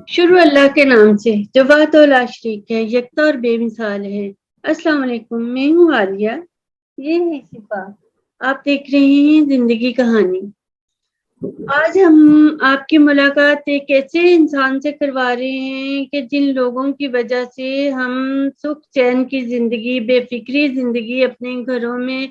شروع اللہ کے نام سے جو وحدہ لا شریک ہے، یکتا اور بے مثال ہے۔ السلام علیکم، میں ہوں عالیہ، یہ ہے شفا، آپ دیکھ رہے ہیں زندگی کہانی۔ آج ہم آپ کی ملاقات ایک ایسے انسان سے کروا رہے ہیں کہ جن لوگوں کی وجہ سے ہم سکھ چین کی زندگی، بے فکری زندگی اپنے گھروں میں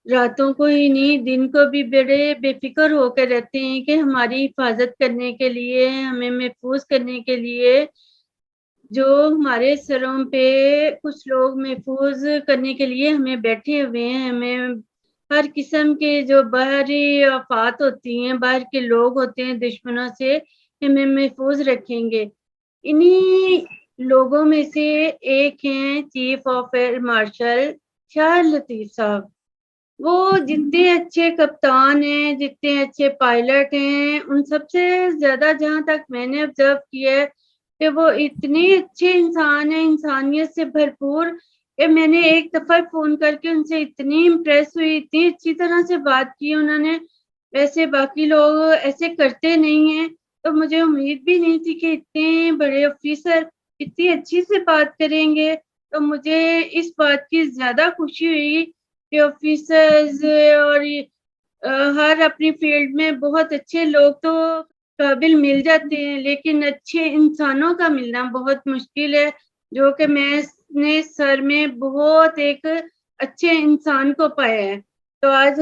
راتوں کو ہی نہیں دن کو بھی بڑے بے فکر ہو کر رہتے ہیں کہ ہماری حفاظت کرنے کے لیے، ہمیں محفوظ کرنے کے لیے جو ہمارے سروں پہ کچھ لوگ محفوظ کرنے کے لیے ہمیں بیٹھے ہوئے ہیں۔ ہمیں ہر قسم کے جو باہری آفات ہوتی ہیں، باہر کے لوگ ہوتے ہیں، دشمنوں سے ہمیں محفوظ رکھیں گے۔ انہی لوگوں میں سے ایک ہیں چیف آف ایئر مارشل شاہ لطیف صاحب۔ وہ جتنے اچھے کپتان ہیں، جتنے اچھے پائلٹ ہیں، ان سب سے زیادہ جہاں تک میں نے آبزرو کیا ہے کہ وہ اتنے اچھے انسان ہیں، انسانیت سے بھرپور، کہ میں نے ایک دفعہ فون کر کے ان سے اتنی امپریس ہوئی، اتنی اچھی طرح سے بات کی انہوں نے، ویسے باقی لوگ ایسے کرتے نہیں ہیں۔ تو مجھے امید بھی نہیں تھی کہ اتنے بڑے آفیسر اتنی اچھی سے بات کریں گے۔ تو مجھے اس بات کی زیادہ خوشی ہوئی کہ آفیسرز اور ہر اپنی فیلڈ میں بہت اچھے لوگ تو قابل مل جاتے ہیں، لیکن اچھے انسانوں کا ملنا بہت مشکل ہے، جو کہ میں نے سر میں بہت ایک اچھے انسان کو پایا ہے۔ تو آج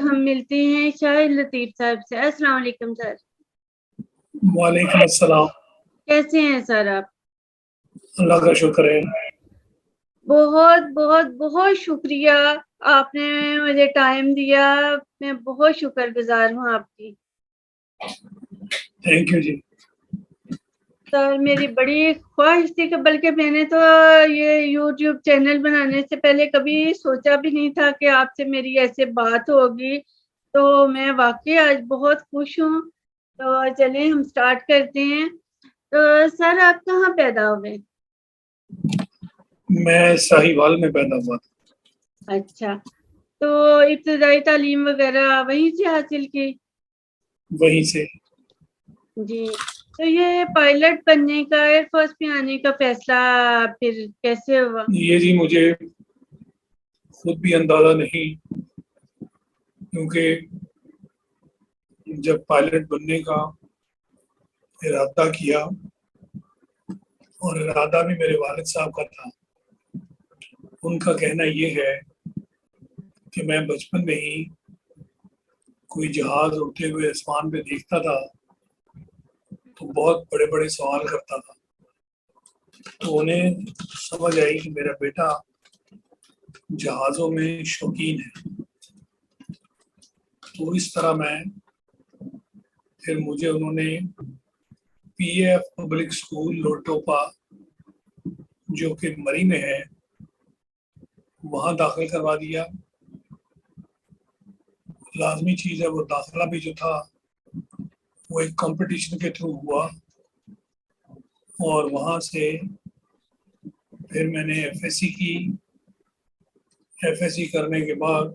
ہم ملتے ہیں شاہ لطیف صاحب سے۔ السلام علیکم سر۔ وعلیکم السلام۔ کیسے ہیں سر آپ؟ اللہ کا شکر ہے۔ بہت بہت بہت شکریہ، آپ نے مجھے ٹائم دیا، میں بہت شکر گزار ہوں آپ کی۔ تھینک یو جی۔ سر میری بڑی خواہش تھی کہ بلکہ میں نے تو یہ یوٹیوب چینل بنانے سے پہلے کبھی سوچا بھی نہیں تھا کہ آپ سے میری ایسے بات ہوگی، تو میں واقعی آج بہت خوش ہوں۔ تو چلیں ہم سٹارٹ کرتے ہیں۔ تو سر آپ کہاں پیدا ہوئے؟ میں ساہیوال میں پیدا ہوا تھا۔ اچھا، تو ابتدائی تعلیم وغیرہ وہیں سے حاصل کی؟ وہیں سے۔ جی، تو یہ پائلٹ بننے کا، ایئر فورس میں آنے کا فیصلہ پھر کیسے ہوا؟ یہ جی مجھے خود بھی اندازہ نہیں، کیونکہ جب پائلٹ بننے کا ارادہ کیا، اور ارادہ بھی میرے والد صاحب کا تھا، ان کا کہنا یہ ہے کہ میں بچپن میں ہی کوئی جہاز اڑتے ہوئے آسمان پہ دیکھتا تھا تو بہت بڑے بڑے سوال کرتا تھا، تو انہیں سمجھ آئی کہ میرا بیٹا جہازوں میں شوقین ہے۔ تو اس طرح پھر مجھے انہوں نے پی ایف پبلک اسکول لوٹوپا، جو کہ مری میں ہے، وہاں داخل کروا دیا۔ لازمی چیز ہے، وہ داخلہ بھی جو تھا وہ ایک کمپٹیشن کے تھرو ہوا، اور وہاں سے پھر میں نے ایف ایس سی کی۔ ایف ایس سی کرنے کے بعد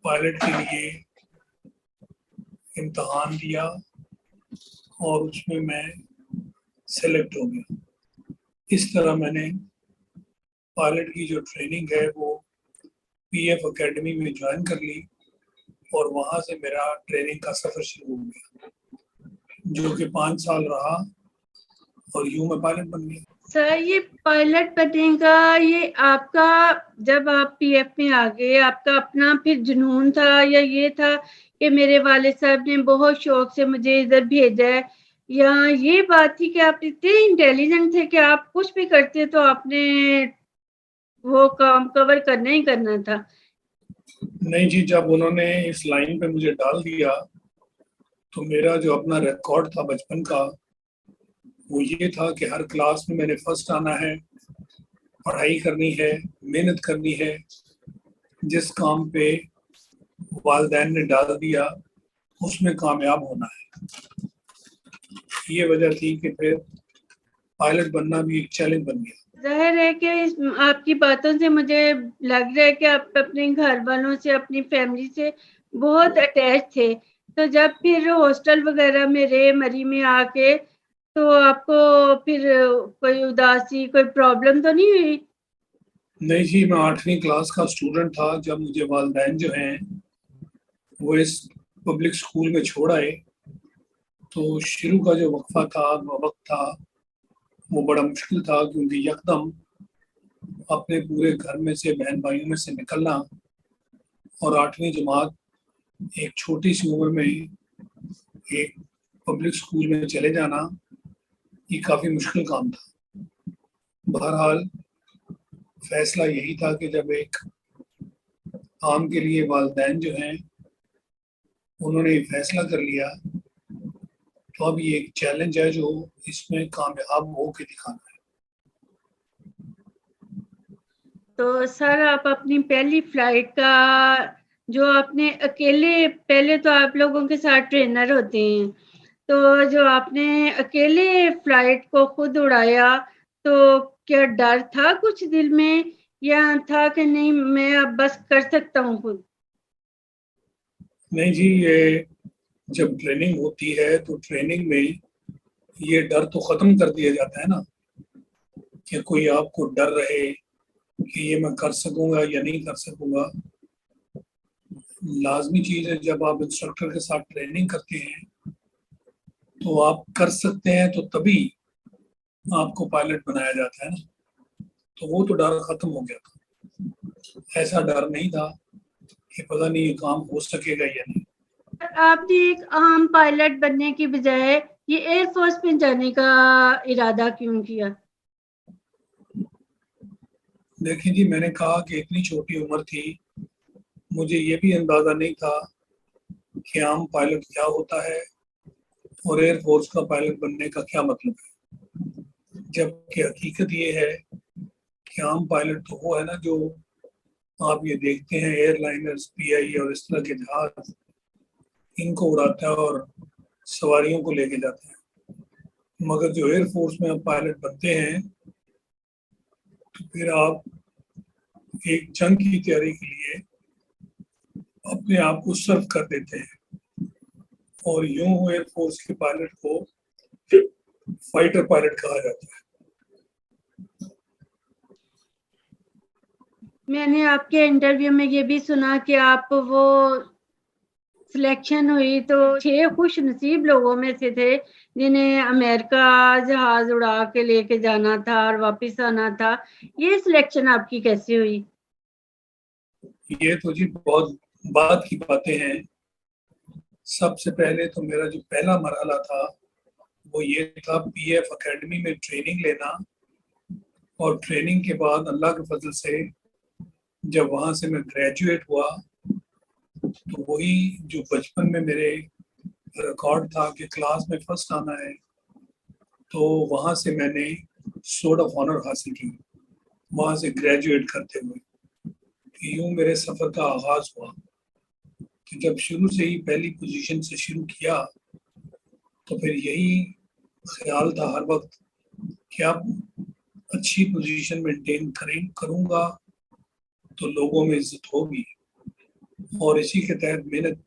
پائلٹ کے لیے امتحان دیا، اور اس میں سلیکٹ ہو گیا۔ اس طرح میں نے پائلٹ کی جو ٹریننگ ہے وہ پی ایف اکیڈمی میں جوائن کر لی، اور وہاں سے میرا ٹریننگ کا سفر شروع ہو گیا، جو کہ 5 سال رہا، اور یوں میں پائلٹ بن گیا۔ سر یہ پائلٹ بننے کا، یہ آپ کا جب آپ پی ایف میں آ گئے، آپ کا اپنا پھر جنون تھا، یا یہ تھا کہ میرے والد صاحب نے بہت شوق سے مجھے ادھر بھیجا ہے، یا یہ بات تھی کہ آپ اتنے انٹیلیجنٹ تھے کہ آپ کچھ بھی کرتے تو آپ نے وہ کام کور کرنا ہی کرنا تھا؟ نہیں جی، جب انہوں نے اس لائن پہ مجھے ڈال دیا تو میرا جو اپنا ریکارڈ تھا بچپن کا، وہ یہ تھا کہ ہر کلاس میں نے فرسٹ آنا ہے، پڑھائی کرنی ہے، محنت کرنی ہے، جس کام پہ والدین نے ڈال دیا اس میں کامیاب ہونا ہے۔ یہ وجہ تھی کہ پھر پائلٹ بننا بھی ایک چیلنج بن گیا۔ ظاہر ہے کہ آپ کی باتوں سے مجھے لگ رہا ہے کہ آپ اپنے گھر والوں سے، اپنی فیملی سے بہت اٹیچ تھے، تو جب پھر ہاسٹل وغیرہ میں رہے مری میں آ کے تو آپ کو پھر کوئی اداسی کوئی پرابلم تو نہیں ہوئی؟ نہیں جی، میں 8ویں کلاس کا اسٹوڈنٹ تھا جب مجھے والدین جو ہیں وہ اس پبلک اسکول میں چھوڑ آئے. تو شروع کا جو وقفہ تھا، وقت تھا، وہ بڑا مشکل تھا، کیونکہ یکدم اپنے پورے گھر میں سے بہن بھائیوں میں سے نکلنا اور 8ویں جماعت ایک چھوٹی سی عمر میں ایک پبلک اسکول میں چلے جانا یہ کافی مشکل کام تھا. بہرحال فیصلہ یہی تھا کہ جب ایک کام کے لیے والدین جو ہیں انہوں نے فیصلہ کر لیا تو اب یہ ایک چیلنج ہے جو اس میں کامیاب ہو کے دکھانا ہے. تو سر آپ اپنی پہلی فلائٹ کا جو آپ نے اکیلے، پہلے تو آپ لوگوں کے ساتھ ٹرینر ہوتے ہیں، تو جو آپ نے اکیلے فلائٹ کو خود اڑایا تو کیا ڈر تھا کچھ دل میں، یا تھا کہ نہیں میں اب بس کر سکتا ہوں خود؟ نہیں جی، یہ جب ٹریننگ ہوتی ہے تو ٹریننگ میں یہ ڈر تو ختم کر دیا جاتا ہے نا، کہ کوئی آپ کو ڈر رہے کہ یہ میں کر سکوں گا یا نہیں کر سکوں گا. لازمی چیز ہے جب آپ انسٹرکٹر کے ساتھ ٹریننگ کرتے ہیں تو آپ کر سکتے ہیں تو تبھی آپ کو پائلٹ بنایا جاتا ہے نا. تو وہ تو ڈر ختم ہو گیا تھا. ایسا ڈر نہیں تھا کہ پتہ نہیں یہ کام ہو سکے گا یا نہیں. آپ نے ایک عام پائلٹ بننے کی بجائے یہ ایئر فورس میں جانے کا ارادہ کیوں کیا؟ دیکھیں جی، میں نے کہا کہ اتنی چھوٹی عمر تھی، مجھے یہ بھی اندازہ نہیں تھا کہ عام پائلٹ کیا ہوتا ہے اور ایئر فورس کا پائلٹ بننے کا کیا مطلب ہے. جبکہ حقیقت یہ ہے کہ عام پائلٹ تو وہ ہے نا جو آپ یہ دیکھتے ہیں ایئر لائنرز، پی آئی اور اس طرح کے جہاز، ان کو اڑاتا ہے اور سواریوں کو لے کے جاتا ہے. مگر جو ایئر فورس میں آپ پائلٹ بنتے ہیں تو پھر آپ ایک جنگ کی تیاری کے لیے اپنے آپ کو سرو کر دیتے ہیں. اور یوں ایئر فورس کے پائلٹ کو فائٹر پائلٹ کہا جاتا ہے. میں نے آپ کے انٹرویو میں یہ بھی سنا کہ آپ وہ سلیکشن ہوئی تو 6 خوش نصیب لوگوں میں سے تھے جنہیں امریکہ جہاز اڑا کے لے کے جانا تھا اور واپس آنا تھا. یہ سلیکشن آپ کی کیسے ہوئی؟ یہ تو جی بہت بات کی باتیں ہیں. سب سے پہلے تو میرا جو پہلا مرحلہ تھا وہ یہ تھا پی ایف اکیڈمی میں ٹریننگ لینا، اور ٹریننگ کے بعد اللہ کے فضل سے جب وہاں سے میں گریجویٹ ہوا تو وہی جو بچپن میں میرے ریکارڈ تھا کہ کلاس میں فرسٹ آنا ہے، تو وہاں سے میں نے سوڈ آف آنر حاصل کی وہاں سے گریجویٹ کرتے ہوئے. یوں میرے سفر کا آغاز ہوا کہ جب شروع سے ہی پہلی پوزیشن سے شروع کیا تو پھر یہی خیال تھا ہر وقت کہ اب اچھی پوزیشن مینٹین کروں گا تو لوگوں میں عزت ہوگی. اور اسی کے تحت محنت،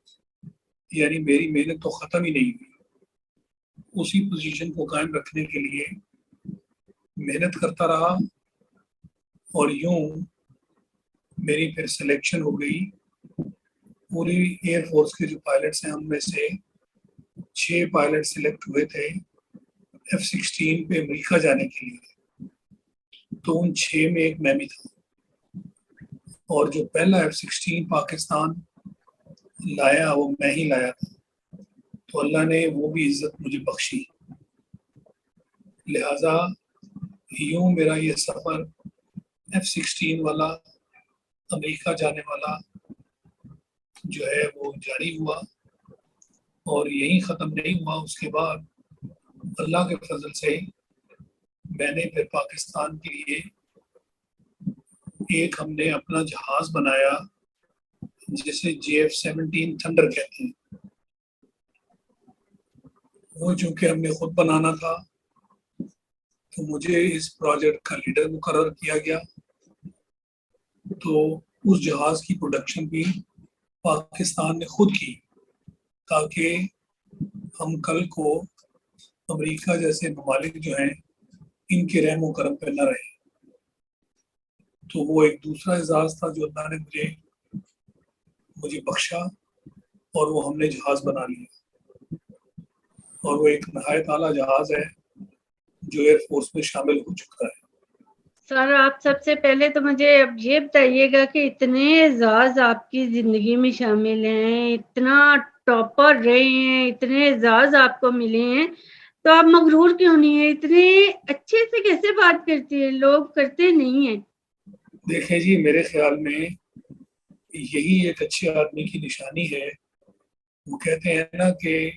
یعنی میری محنت تو ختم ہی نہیں ہوئی. اسی پوزیشن کو قائم رکھنے کے لیے محنت کرتا رہا اور یوں میری پھر سلیکشن ہو گئی. پوری ایئر فورس کے جو پائلٹس ہیں ہم میں سے 6 پائلٹ سلیکٹ ہوئے تھے F-16 پہ امریکہ جانے کے لیے. تو ان 6 میں ایک میں بھی تھا، اور جو پہلا F-16 پاکستان لایا وہ میں ہی لایا تھا. تو اللہ نے وہ بھی عزت مجھے بخشی. لہذا یوں میرا یہ سفر F-16 والا امریکہ جانے والا جو ہے وہ جاری ہوا، اور یہی ختم نہیں ہوا. اس کے بعد اللہ کے فضل سے میں نے پھر پاکستان کے لیے ایک ہم نے اپنا جہاز بنایا جسے JF-17 تھنڈر کہتے ہیں. وہ چونکہ ہم نے خود بنانا تھا تو مجھے اس پروجیکٹ کا لیڈر مقرر کیا گیا. تو اس جہاز کی پروڈکشن بھی پاکستان نے خود کی. تاکہ ہم کل کو امریکہ جیسے ممالک جو ہیں ان کے رحم و کرم پہ نہ رہے. تو وہ ایک دوسرا اعزاز تھا جو اللہ نے مجھے بخشا، اور وہ ہم نے جہاز بنا لیا، اور وہ ایک نہایت اعلیٰ جہاز ہے جو ایئر فورس میں شامل ہو چکا ہے. سر آپ سب سے پہلے تو مجھے اب یہ بتائیے گا کہ اتنے اعزاز آپ کی زندگی میں شامل ہیں، اتنا ٹاپر رہے ہیں، اتنے اعزاز آپ کو ملے ہیں، تو آپ مغرور کیوں نہیں ہیں؟ اتنے اچھے سے کیسے بات کرتی ہیں؟ لوگ کرتے نہیں ہیں. دیکھیں جی، میرے خیال میں یہی ایک اچھے آدمی کی نشانی ہے. وہ کہتے ہیں نا کہ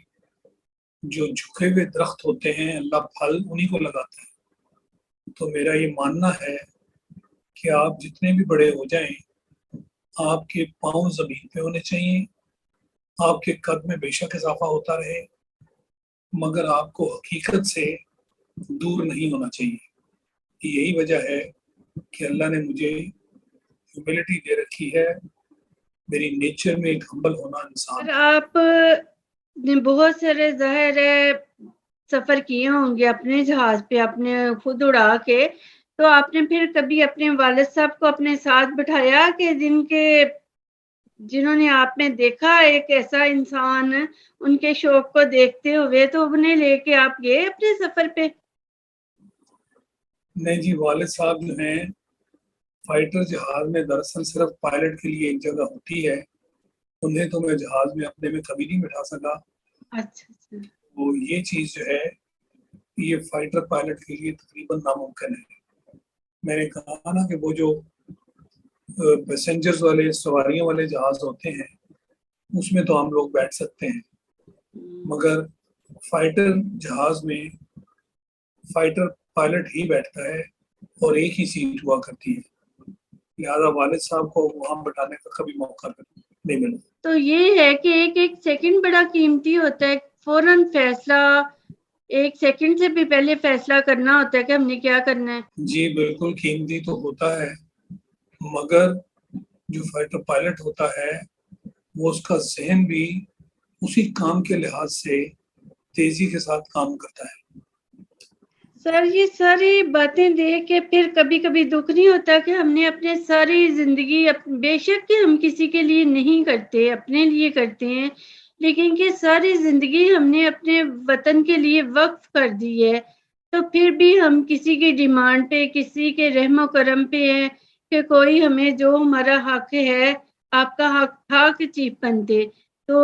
جو جھکے ہوئے درخت ہوتے ہیں اللہ پھل انہی کو لگاتا ہے. تو میرا یہ ماننا ہے کہ آپ جتنے بھی بڑے ہو جائیں، آپ کے پاؤں زمین پہ ہونے چاہیے، آپ کے قد میں بے شک اضافہ ہوتا رہے، مگر آپ کو حقیقت سے دور نہیں ہونا چاہیے. یہی وجہ ہے کہ اللہ نے مجھے ہیوملٹی دے رکھی ہے. میری نیچر میں ایک ہمبل ہونا انسان. آپ نے بہت سارے ظاہر ہے سفر کیے ہوں گے اپنے جہاز پہ، اپنے خود اڑا کے، تو آپ نے پھر کبھی اپنے والد صاحب کو اپنے ساتھ بٹھایا کہ جنہوں نے آپ نے دیکھا ایک ایسا انسان ان کے شوق کو دیکھتے ہوئے، تو انہیں لے کے آپ گئے اپنے سفر پہ؟ نہیں جی، والد صاحب جو ہیں فائٹر جہاز میں دراصل صرف پائلٹ کے لیے ایک جگہ ہوتی ہے، انہیں تو میں جہاز میں اپنے میں کبھی نہیں بٹھا سکا. اچھا. وہ یہ چیز جو ہے یہ فائٹر پائلٹ کے لیے تقریباً ناممکن ہے. میں نے کہا نا کہ وہ جو پیسنجرز والے سواریوں والے جہاز ہوتے ہیں اس میں تو ہم لوگ بیٹھ سکتے ہیں، مگر فائٹر جہاز میں فائٹر پائلٹ ہی بیٹھتا ہے اور ایک ہی سیٹ ہوا کرتی ہے. لہذا والد صاحب کو وہاں بٹھانے کا کبھی موقع نہیں ملا. تو یہ ہے کہ ایک ایک سیکنڈ بڑا قیمتی ہوتا ہے، فوراً فیصلہ ایک سیکنڈ سے بھی پہلے فیصلہ کرنا ہوتا ہے کہ ہم نے کیا کرنا ہے. جی بالکل قیمتی تو ہوتا ہے، مگر جو فائٹر پائلٹ ہوتا ہے وہ اس کا ذہن بھی اسی کام کے لحاظ سے تیزی کے ساتھ کام کرتا ہے. سر یہ ساری باتیں دیکھ کے پھر کبھی کبھی دکھ نہیں ہوتا کہ ہم نے اپنے ساری زندگی، بے شک کہ ہم کسی کے لیے نہیں کرتے، اپنے لیے کرتے ہیں، لیکن کہ ساری زندگی ہم نے اپنے وطن کے لیے وقف کر دی ہے، تو پھر بھی ہم کسی کی ڈیمانڈ پہ، کسی کے رحم و کرم پہ ہیں کہ کوئی ہمیں جو ہمارا حق ہے، آپ کا حق تھا کہ چیف بنتے، تو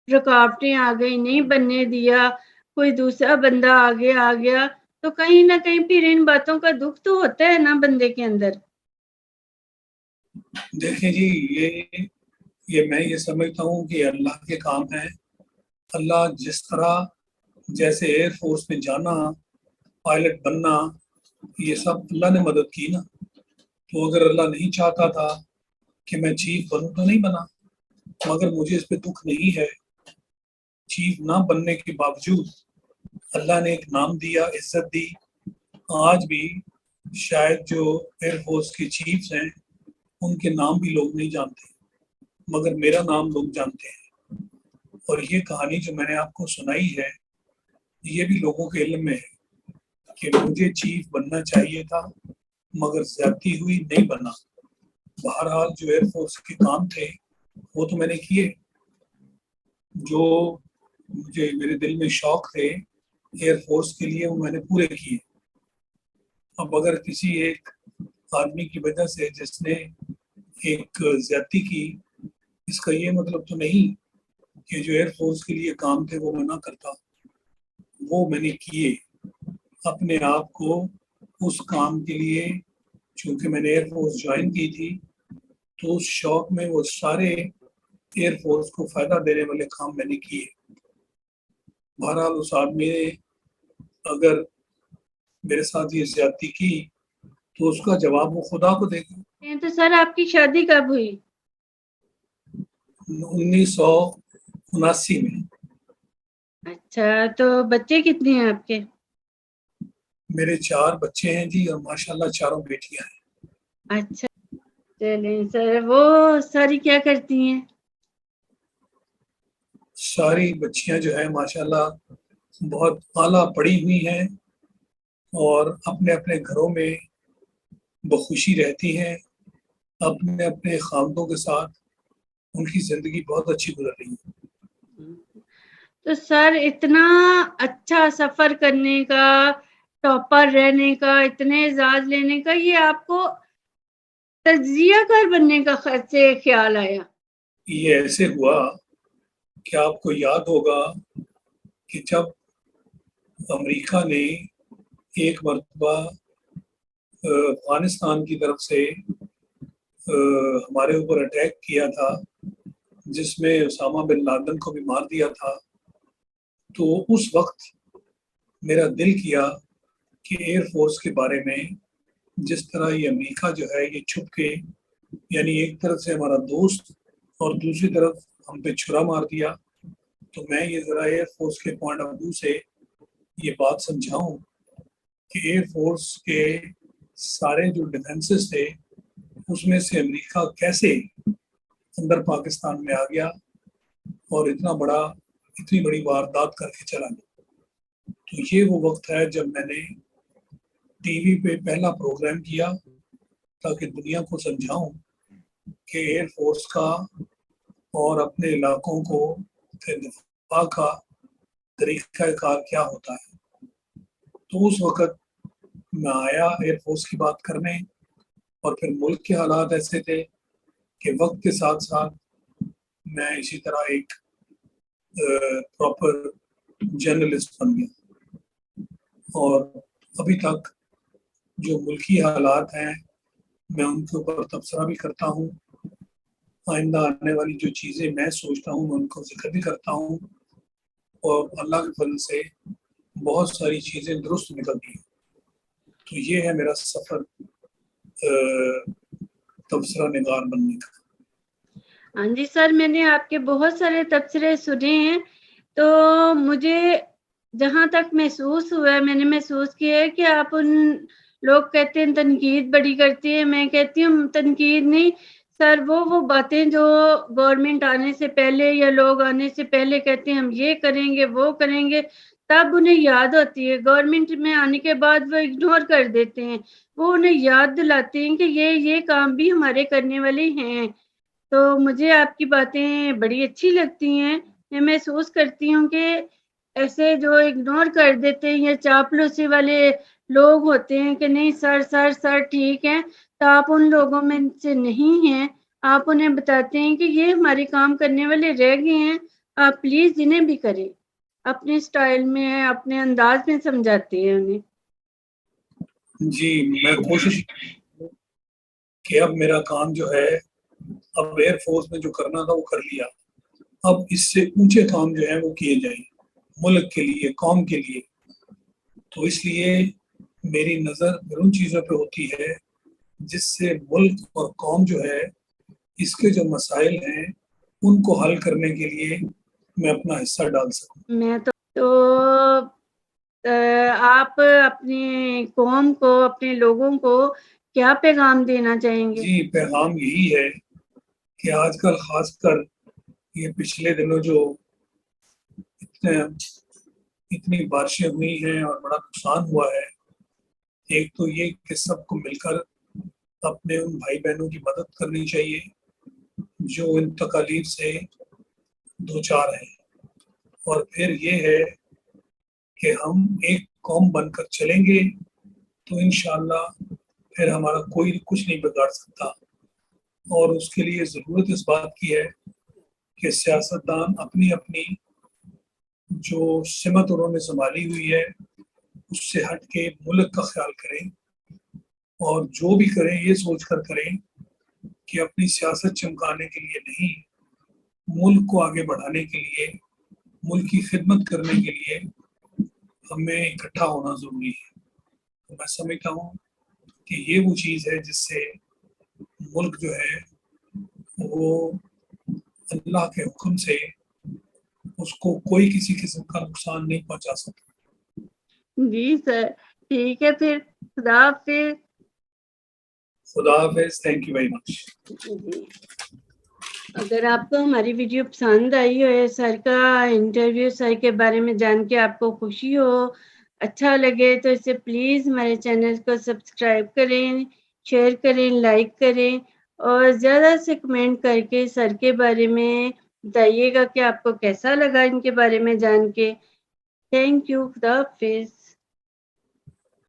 رکاوٹیں آ گئی، نہیں بننے دیا، کوئی دوسرا بندہ آگے آ گیا، تو کہیں نہ کہیں پھر ان باتوں کا دکھ تو ہوتا ہے نا بندے کے اندر. دیکھیں جی، یہ میں یہ سمجھتا ہوں کہ اللہ کے کام ہے. اللہ جس طرح جیسے ایئر فورس میں جانا، پائلٹ بننا، یہ سب اللہ نے مدد کی نا. تو اگر اللہ نہیں چاہتا تھا کہ میں چیف بنوں تو نہیں بنا، مگر مجھے اس پہ دکھ نہیں ہے. چیف نہ بننے کے باوجود اللہ نے ایک نام دیا، عزت دی. آج بھی شاید جو ایئر فورس کے چیفز ہیں ان کے نام بھی لوگ نہیں جانتے، مگر میرا نام لوگ جانتے ہیں. اور یہ کہانی جو میں نے آپ کو سنائی ہے یہ بھی لوگوں کے علم میں ہے کہ مجھے چیف بننا چاہیے تھا مگر زیادتی ہوئی، نہیں بنا. بہرحال جو ایئر فورس کے کام تھے وہ تو میں نے کیے، جو مجھے میرے دل میں شوق تھے ایئر فورس کے لیے وہ میں نے پورے کیے. اب اگر کسی ایک آدمی کی وجہ سے جس نے ایک زیادتی کی، اس کا یہ مطلب تو نہیں کہ جو ایئر فورس کے لیے کام تھے وہ میں نہ کرتا. وہ میں نے کیے اپنے آپ کو اس کام کے لیے. چونکہ میں نے ایئر فورس جوائن کی تھی تو اس شوق میں وہ سارے ایئر فورس کو فائدہ دینے والے کام میں نے کیے. بہرحال اس آدمی نے اگر میرے ساتھ یہ زیادتی کی تو اس کا جواب وہ خدا کو دے گا. تو سر آپ کی شادی کب ہوئی؟ 1979 میں. اچھا، تو بچے کتنے ہیں آپ کے؟ میرے 4 بچے ہیں جی، اور ماشاءاللہ چاروں بیٹیاں ہیں. اچھا چلیں سر، وہ ساری کیا کرتی ہیں؟ ساری بچیاں جو ہیں ماشاءاللہ بہت اعلیٰ پڑھی ہوئی ہیں اور اپنے اپنے گھروں میں بخوشی رہتی ہیں، اپنے اپنے خاندوں کے ساتھ ان کی زندگی بہت اچھی گزر رہی ہے۔ تو سر اتنا اچھا سفر کرنے کا، ٹاپر رہنے کا، اتنے اعزاز لینے کا، یہ آپ کو تجزیہ کار بننے کا سے خیال آیا؟ یہ ایسے ہوا کہ آپ کو یاد ہوگا کہ جب امریکہ نے ایک مرتبہ افغانستان کی طرف سے ہمارے اوپر اٹیک کیا تھا، جس میں اسامہ بن لادن کو بھی مار دیا تھا، تو اس وقت میرا دل کیا کہ ایئر فورس کے بارے میں جس طرح یہ امریکہ جو ہے یہ چھپ کے، یعنی ایک طرف سے ہمارا دوست اور دوسری طرف ہم پہ چھرا مار دیا، تو میں یہ ذرا ایئر فورس کے پوائنٹ آف ویو سے یہ بات سمجھاؤں کہ ایئر فورس کے سارے جو ڈیفنسز تھے اس میں سے امریکہ کیسے اندر پاکستان میں آ گیا اور اتنی بڑی واردات کر کے چلا گیا۔ تو یہ وہ وقت ہے جب میں نے ٹی وی پہ پہلا پروگرام کیا تاکہ دنیا کو سمجھاؤں کہ ایئر فورس کا اور اپنے علاقوں کو دفاع کا طریقہ کار کیا ہوتا ہے۔ تو اس وقت میں آیا ایئر فورس کی بات کرنے، اور پھر ملک کے حالات ایسے تھے کہ وقت کے ساتھ ساتھ میں اسی طرح ایک پراپر جرنلسٹ بن گیا، اور ابھی تک جو ملکی حالات ہیں میں ان کے اوپر تبصرہ بھی کرتا ہوں، آئندہ آنے والی جو چیزیں میں سوچتا ہوں میں ان کو ذکر بھی کرتا ہوں، اور اللہ کے فضل سے بہت ساری چیزیں درست نکلتی ہیں۔ تو یہ ہے میرا سفر تبصرہ نگار بننے کا۔ ہاں جی سر، میں نے آپ کے بہت سارے تبصرے سنے ہیں، تو مجھے جہاں تک محسوس ہوا ہے، میں نے محسوس کیا ہے کہ آپ ان لوگ کہتے ہیں تنقید بڑی کرتی ہے، میں کہتی ہوں تنقید نہیں سر، وہ باتیں جو گورنمنٹ آنے سے پہلے یا لوگ آنے سے پہلے کہتے ہیں ہم یہ کریں گے وہ کریں گے، تب انہیں یاد ہوتی ہے، گورنمنٹ میں آنے کے بعد وہ اگنور کر دیتے ہیں، وہ انہیں یاد دلاتے ہیں کہ یہ کام بھی ہمارے کرنے والے ہیں۔ تو مجھے آپ کی باتیں بڑی اچھی لگتی ہیں، میں محسوس کرتی ہوں کہ ایسے جو اگنور کر دیتے ہیں یا چاپلوسی والے لوگ ہوتے ہیں کہ نہیں سر ٹھیک ہے، تو آپ ان لوگوں میں سے نہیں ہیں، آپ انہیں بتاتے ہیں کہ یہ ہمارے کام کرنے والے رہ گئے ہیں، آپ پلیز انہیں بھی کریں، اپنے سٹائل میں اپنے انداز میں سمجھاتے ہیں انہیں۔ جی میں کوشش کہ اب میرا کام جو ہے، اب ایئر فورس میں جو کرنا تھا وہ کر لیا، اب اس سے اونچے کام جو ہیں وہ کیے جائیں ملک کے لیے، قوم کے لیے۔ تو اس لیے میری نظر ان چیزوں پہ ہوتی ہے جس سے ملک اور قوم جو ہے اس کے جو مسائل ہیں ان کو حل کرنے کے لیے میں اپنا حصہ ڈال سکوں۔ میں تو آپ اپنی قوم کو، اپنے لوگوں کو کیا پیغام دینا چاہیں گے؟ جی پیغام یہی ہے کہ آج کل خاص کر یہ پچھلے دنوں جو اتنی بارشیں ہوئی ہیں اور بڑا نقصان ہوا ہے، ایک تو یہ کہ سب کو مل کر اپنے ان بھائی بہنوں کی مدد کرنی چاہیے جو ان تکالیف سے دوچار ہیں، اور پھر یہ ہے کہ ہم ایک قوم بن کر چلیں گے تو انشاءاللہ پھر ہمارا کوئی کچھ نہیں بگاڑ سکتا، اور اس کے لیے ضرورت اس بات کی ہے کہ سیاستدان اپنی اپنی جو سمت انہوں نے سنبھالی ہوئی ہے اس سے ہٹ کے ملک کا خیال کریں، اور جو بھی کریں یہ سوچ کر کریں کہ اپنی سیاست چمکانے کے لیے نہیں، ملک کو آگے بڑھانے کے لیے، ملک کی خدمت کرنے کے لیے ہمیں اکٹھا ہونا ضروری ہے۔ تو میں سمجھتا ہوں کہ یہ وہ چیز ہے جس سے ملک جو ہے وہ اللہ کے حکم سے اس کو کوئی کسی قسم کا نقصان نہیں پہنچا سکتا۔ جی سر ٹھیک ہے، پھر خدا حافظ۔ خدا حافظ، تھینک یو ویری مچ۔ جی اگر آپ کو ہماری ویڈیو پسند آئی ہو، سر کا انٹرویو، سر کے بارے میں جان کے آپ کو خوشی ہو، اچھا لگے تو اسے پلیز ہمارے چینل کو سبسکرائب کریں، شیئر کریں، لائک کریں اور زیادہ سے کمنٹ کر کے سر کے بارے میں بتائیے گا کہ آپ کو کیسا لگا ان کے بارے میں جان کے. Thank you. خدا حافظ.